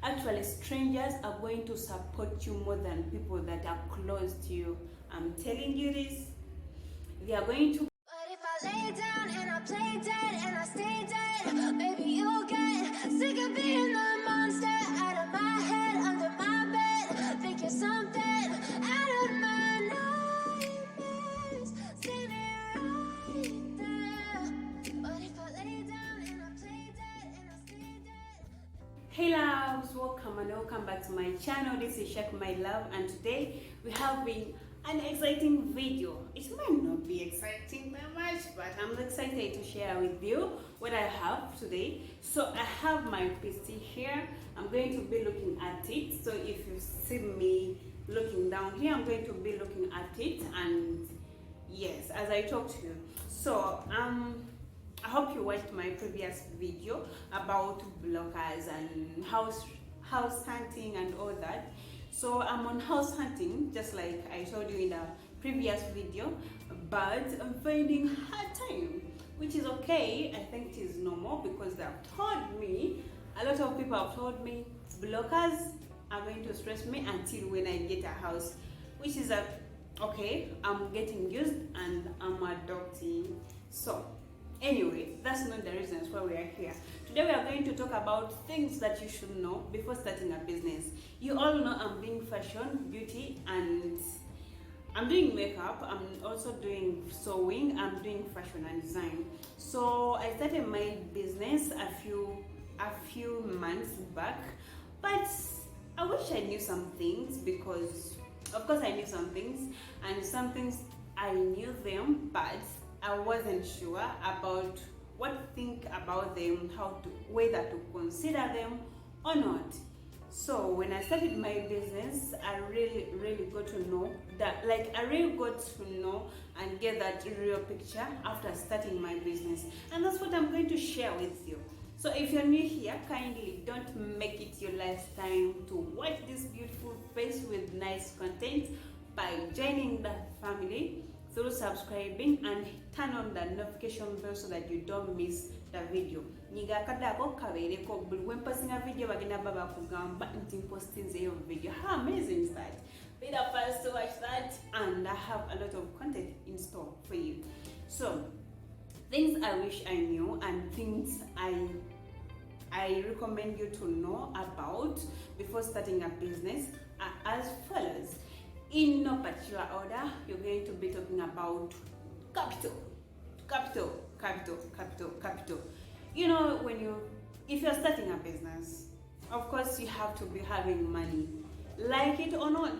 Actually, strangers are going to support you more than people that are close to you. I'm telling you this. They are going to. But if I lay down and I play dead and I stay dead, maybe you'll get sick of being the monster out of my head, under my bed. Think you're something out of my nightmares. Standing right there. But if I lay down and I play dead and I stay dead. Hey loves, welcome and welcome back to my channel. This is Shek My Love, and today we have an exciting video. It might not be exciting that much, but I'm excited to share with you what I have today. So I have my PC here. I'm going to be looking at it. So if you see me looking down here, I'm going to be looking at it, and yes, as I talk to you. So I hope you watched my previous video about blockers and house hunting and all that. So I'm on house hunting, just like I told you in the previous video, but I'm finding hard time, which is okay. I think it is normal because they have told me, a lot of people have told me, blockers are going to stress me until when I get a house, which is okay. I'm getting used and I'm adopting. So anyway, that's not the reasons why we are here. Today we are going to talk about things that you should know before starting a business. You all know I'm doing fashion, beauty, and I'm doing makeup. I'm also doing sewing. I'm doing fashion and design. So I started my business a few months back, but I wish I knew some things, because of course I knew some things, and some things I knew them, but I wasn't sure about what to think about them, whether to consider them or not. So when I started my business, I really got to know that, I really got to know and get that real picture after starting my business. And that's what I'm going to share with you. So if you're new here, kindly don't make it your last time to watch this beautiful face with nice content by joining the family through subscribing and turn on the notification bell so that you don't miss the video. Nyiga kadako kabereko buli when posting a video bagenda baba kugamba nti posting zeyo video. How amazing is that? Be the first to watch that, and I have a lot of content in store for you. So things I wish I knew and things I recommend you to know about before starting a business are as follows. In no particular order, you're going to be talking about capital. You know, if you're starting a business, of course you have to be having money. Like it or not,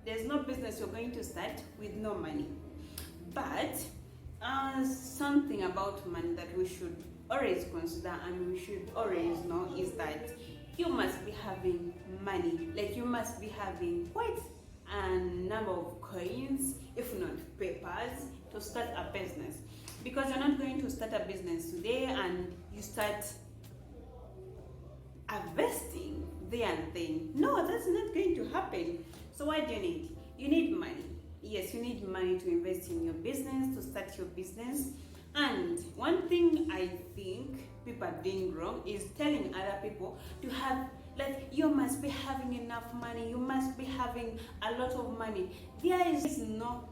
there's no business you're going to start with no money. But something about money that we should always consider and we should always know is that you must be having money. Like, you must be having quite a number of coins, if not papers, to start a business. Because you're not going to start a business today and you start investing there and then. No, that's not going to happen. So what do you need? You need money. Yes, you need money to invest in your business, to start your business. And one thing I think people are doing wrong is telling other people to have, like, you must be having enough money, you must be having a lot of money. There is no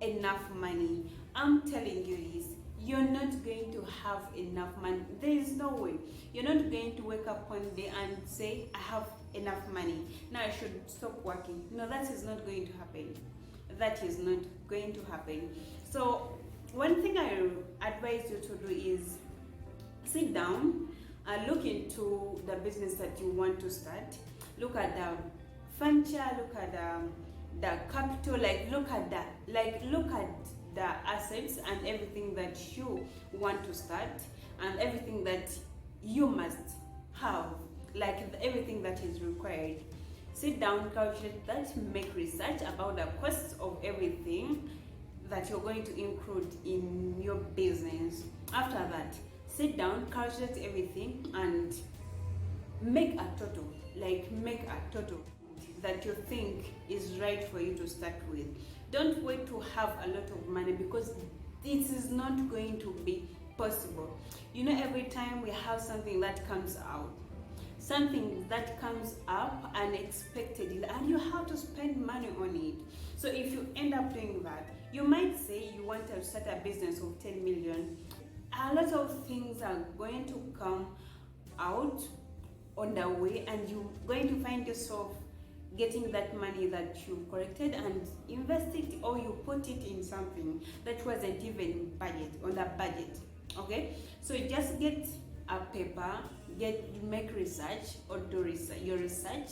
enough money. I'm telling you this. You're not going to have enough money. There is no way. You're not going to wake up one day and say, I have enough money, now I should stop working. No, that is not going to happen. That is not going to happen. So one thing I advise you to do is sit down and look into the business that you want to start. Look at the furniture, look at the capital, look at the assets and everything that you want to start and everything that you must have, everything that is required. Sit down, calculate that, make research about the costs of everything that you're going to include in your business. After that, sit down, calculate everything and make a total that you think is right for you to start with. Don't wait to have a lot of money, because this is not going to be possible. You know, every time we have something that comes out, something that comes up unexpectedly and you have to spend money on it. So if you end up doing that, you might say you want to start a business of 10 million. A lot of things are going to come out on the way, and you're going to find yourself getting that money that you collected and invest it, or you put it in something that wasn't even on the budget. Okay, so just get a paper, make research, or do your research.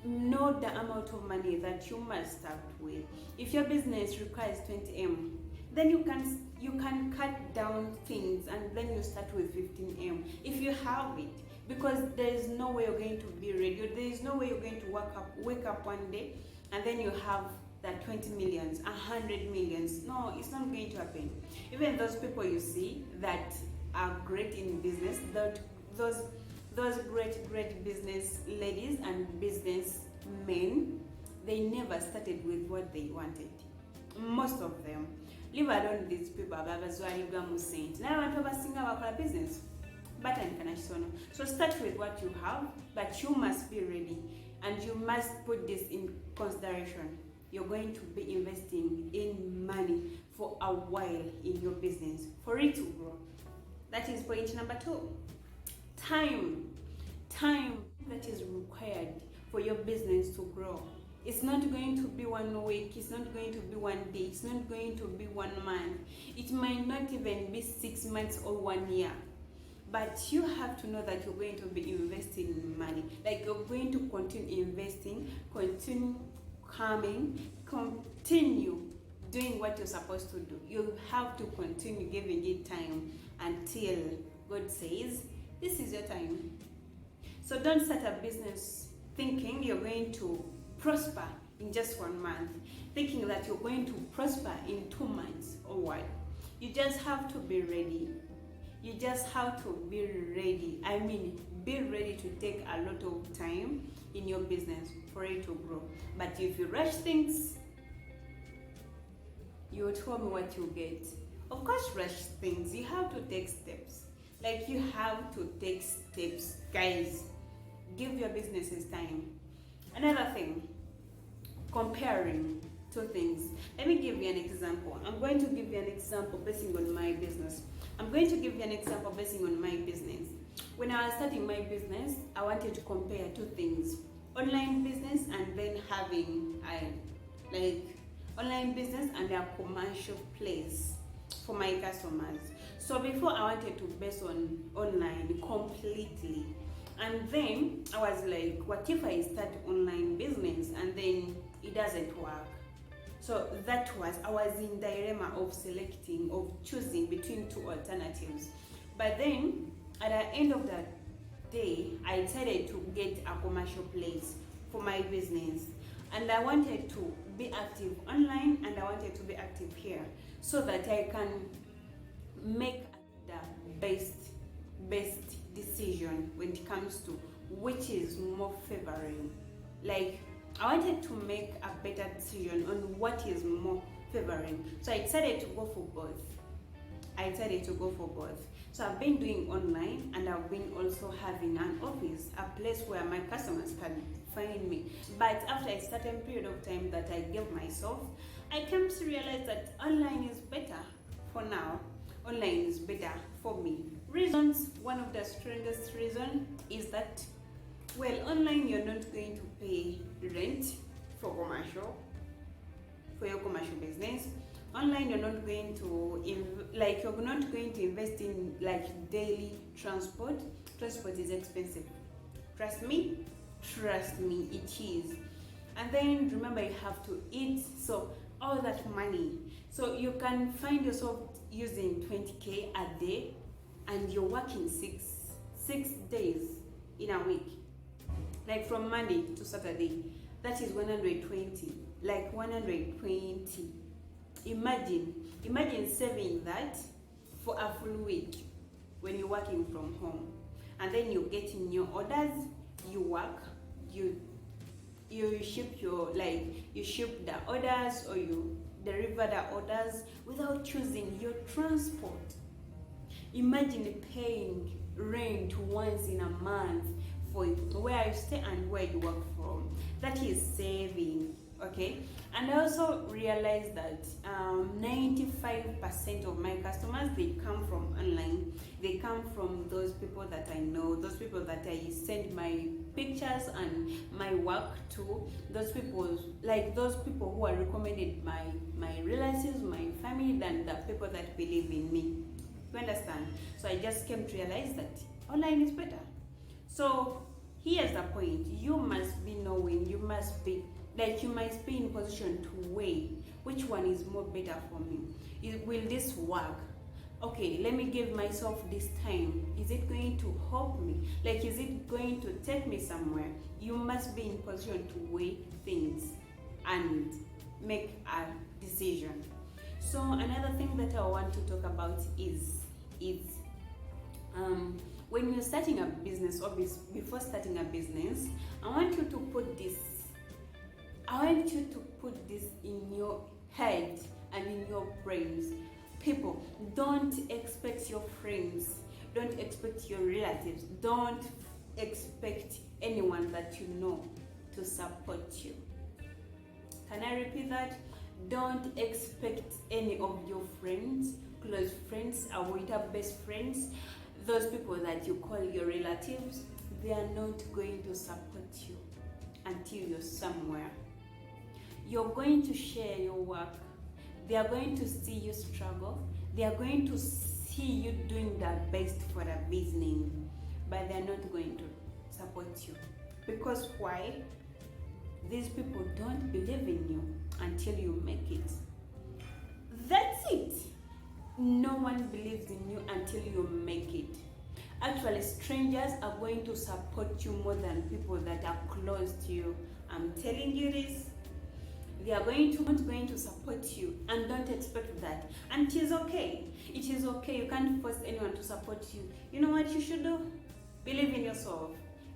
Know the amount of money that you must start with. If your business requires 20M, then you can cut down things and then you start with 15M if you have it, because there is no way you're going to be ready. There is no way you're going to wake up one day and then you have that 20 millions, 100 millions. No, it's not going to happen. Even those people you see that are great in business, those great business ladies and business men, they never started with what they wanted. Most of them. Leave alone these people abazwalibwa mu sente. N'abantu abasinga bakola business batandika na kisono. So start with what you have, but you must be ready, and you must put this in consideration. You're going to be investing in money for a while in your business for it to grow. That is point number 2. Time that is required for your business to grow. It's not going to be 1 week, it's not going to be 1 day, it's not going to be 1 month. It might not even be 6 months or 1 year. But you have to know that you're going to be investing in money. Like, you're going to continue investing, continue coming, continue doing what you're supposed to do. You have to continue giving it time until God says, this is your time. So don't start a business thinking you're going to prosper in just 1 month, thinking that you're going to prosper in 2 months or what. You just have to be ready. You just have to be ready. I mean, be ready to take a lot of time in your business for it to grow. But if you rush things, you tell me what you get. Of course, rush things. You have to take steps. Like, you have to take steps, guys. Give your businesses time. Another thing, comparing 2 things. Let me give you an example. I'm going to give you an example basing on my business. When I was starting my business, I wanted to compare 2 things: online business and then having online business and a commercial place for my customers. So before, I wanted to base on online completely, and then I was like, what if I start online business and then it doesn't work? So I was in dilemma of choosing between 2 alternatives. But then at the end of the day, I decided to get a commercial place for my business, and I wanted to be active online and I wanted to be active here, so that I can make the best decision when it comes to which is more favoring. Like, I wanted to make a better decision on what is more favoring. So I decided to go for both. So I've been doing online, and I've been also having an office, a place where my customers can find me. But after a certain period of time that I gave myself, I came to realize that online is better for now. Online is better for me. Reasons, one of the strongest reasons is that, well, online you're not going to pay rent for your commercial business. Online you're not going to invest in like daily transport. Transport is expensive. Trust me, it is. And then remember, you have to eat, so all that money. So you can find yourself using 20K a day, and you're working six days in a week, like from Monday to Saturday. That is 120, like 120. Imagine saving that for a full week when you're working from home, and then you're getting your orders, you work, you ship you ship the orders, or you deliver the orders without choosing your transport. Imagine paying rent once in a month for where you stay and where you work from. That is saving. Okay, and I also realized that 95% of my customers, they come from online. They come from those people that I know, those people that I send my pictures and my work to, those people, like those people who are recommended my relatives, my family, than the people that believe in me. You understand? So I just came to realize that online is better. So here's the point: you must be knowing, you must be in position to weigh which one is more better for me. Will this work? Okay, let me give myself this time. Is it going to help me? Like, is it going to take me somewhere? You must be in position to weigh things and make a decision. So another thing that I want to talk about is when you're starting a business, or before starting a business, I want you to put this in your head and in your brains. People, don't expect your friends, don't expect your relatives, don't expect anyone that you know to support you. Can I repeat that? Don't expect any of your friends, close friends, our best friends, those people that you call your relatives. They are not going to support you until you're somewhere. You're going to share your work. They are going to see you struggle. They are going to see you doing their best for the business, but they're not going to support you. Because why? These people don't believe in you until you make it. That's it. No one believes in you until you make it. Actually, strangers are going to support you more than people that are close to you. I'm telling you this. They are not going to support you, and don't expect that. And it is okay. It is okay. You can't force anyone to support you. You know what you should do? Believe in yourself.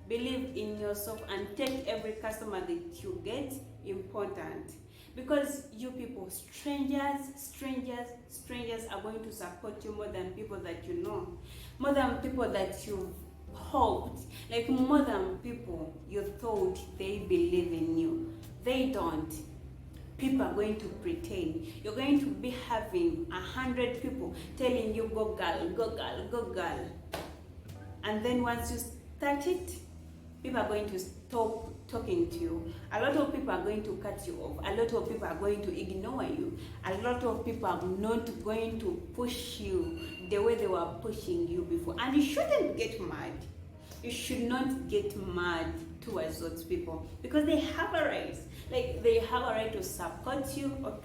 Believe in yourself and take every customer that you get important. Because you people, strangers are going to support you more than people that you know, more than people that you've hoped, like more than people you thought they believe in you. They don't. People are going to pretend. You're going to be having 100 people telling you, go girl, go girl, go girl. And then once you start it, people are going to stop talking to you. A lot of people are going to cut you off. A lot of people are going to ignore you. A lot of people are not going to push you the way they were pushing you before. And you shouldn't get mad. You should not get mad towards those people, because they have a right. Like, they have a right to support you or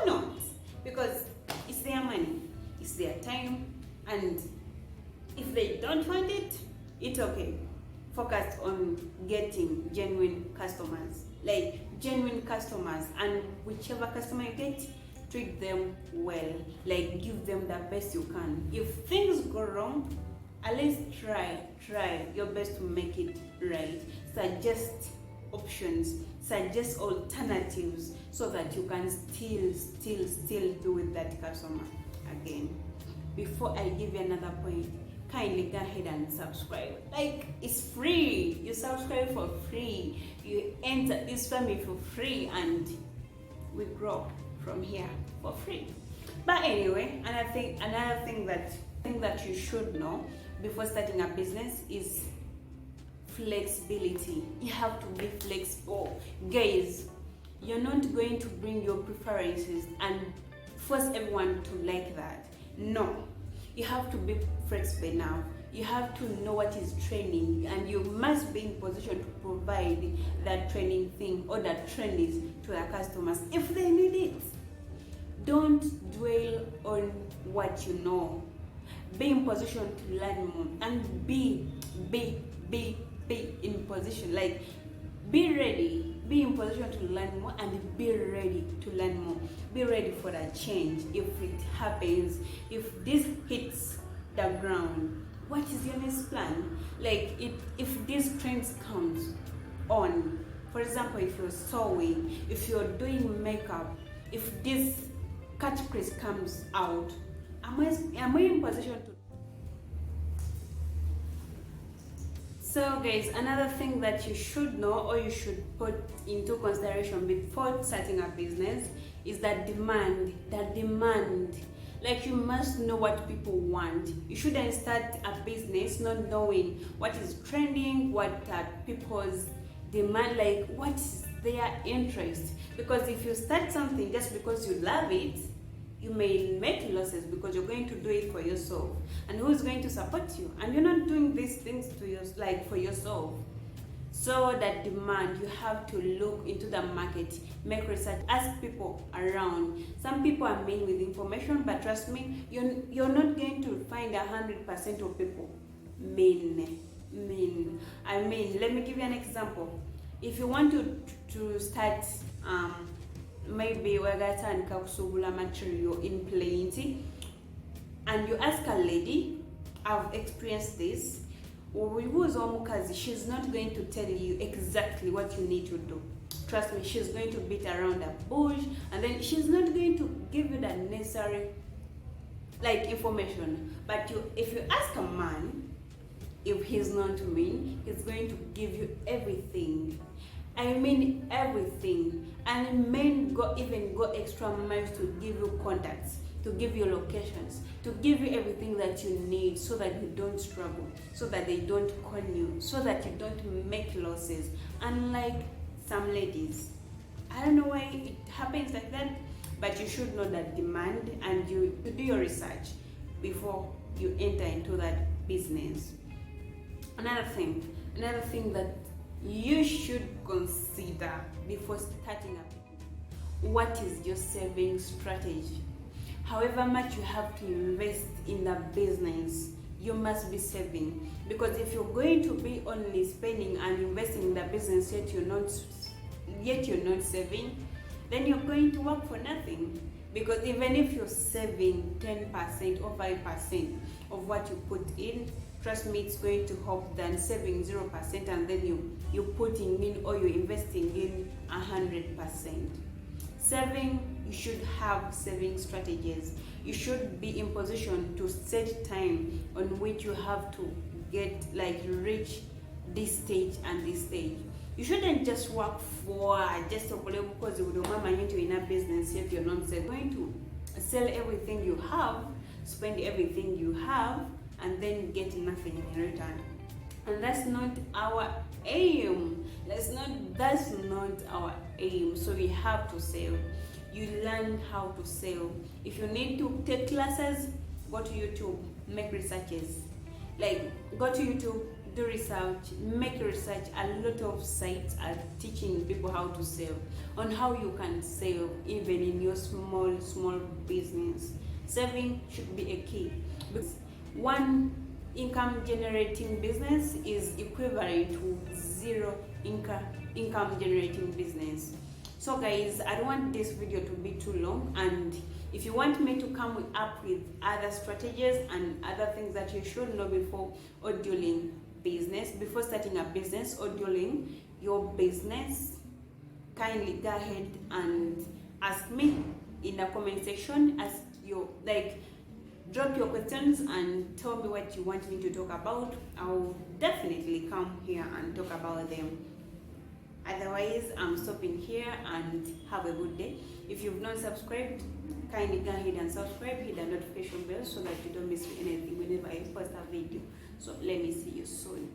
not, because it's their money, it's their time, and if they don't want it, it's okay. Focus on getting genuine customers, and whichever customer you get, treat them well, like give them the best you can. If things go wrong, at least try your best to make it right. Suggest options, suggest alternatives, so that you can still do with that customer again. Before I give you another point, kindly go ahead and subscribe. Like, it's free. You subscribe for free. You enter this family for free, and we grow from here for free. But anyway, another thing that you should know before starting a business is flexibility. You have to be flexible. Guys, you're not going to bring your preferences and force everyone to like that. No. You have to be flexible now. You have to know what is training, and you must be in position to provide that training thing or that training to the customers if they need it. Don't dwell on what you know. Be in position to learn more, and be in position, like, be ready. Be in position to learn more, and be ready to learn more. Be ready for that change. If it happens, if this hits the ground, what is your next plan? Like, if this trend comes on, for example, if you're sewing, if you're doing makeup, if this cut crease comes out, am I in position to? So guys, another thing that you should know or you should put into consideration before starting a business is that demand. Like, you must know what people want. You shouldn't start a business not knowing what is trending, what are people's demand, like what is their interest. Because if you start something just because you love it, you may make losses because you're going to do it for yourself. And who is going to support you? And you're not doing these things to for yourself. So that demand, you have to look into the market, make research, ask people around. Some people are mean with information, but trust me, you're not going to find 100% of people mean. I mean, let me give you an example. If you want to start maybe wagatandika kusugula material in plenty, and you ask a lady, I've experienced this, she's not going to tell you exactly what you need to do. Trust me, she's going to beat around the bush, and then she's not going to give you the necessary information. But if you ask a man, if he's not mean, he's going to give you everything. I mean everything. And men even go extra miles to give you contacts, to give you locations, to give you everything that you need so that you don't struggle, so that they don't con you, so that you don't make losses. Unlike some ladies, I don't know why it happens like that, but you should know that demand, and you do your research before you enter into that business. Another thing that you should consider before starting a, what is your saving strategy? However much you have to invest in the business, you must be saving. Because if you're going to be only spending and investing in the business yet you're not saving, then you're going to work for nothing. Because even if you're saving 10% or 5% of what you put in, trust me, it's going to help than saving 0% and then you're putting in or you're investing in 100%. Saving, you should have saving strategies. You should be in position to set time on which you have to reach this stage and this stage. You shouldn't just work for just because you don't mind into in a business if you're not going to sell everything you have, spend everything you have, and then get nothing in return. And that's not our aim. That's not our aim. So we have to sell. You learn how to sell. If you need to take classes, go to YouTube, make researches. Go to YouTube, do research, make research. A lot of sites are teaching people how to sell, on how you can sell even in your small business. Saving should be a key. Because one income generating business is equivalent to zero income generating business. So guys, I don't want this video to be too long, and if you want me to come up with other strategies and other things that you should know before or during business, before starting a business or during your business, kindly go ahead and ask me in the comment section. Drop your questions and tell me what you want me to talk about. I'll definitely come here and talk about them. Otherwise, I'm stopping here, and have a good day. If you've not subscribed, kindly go ahead and subscribe, hit the notification bell so that you don't miss anything whenever I post a video. So let me see you soon.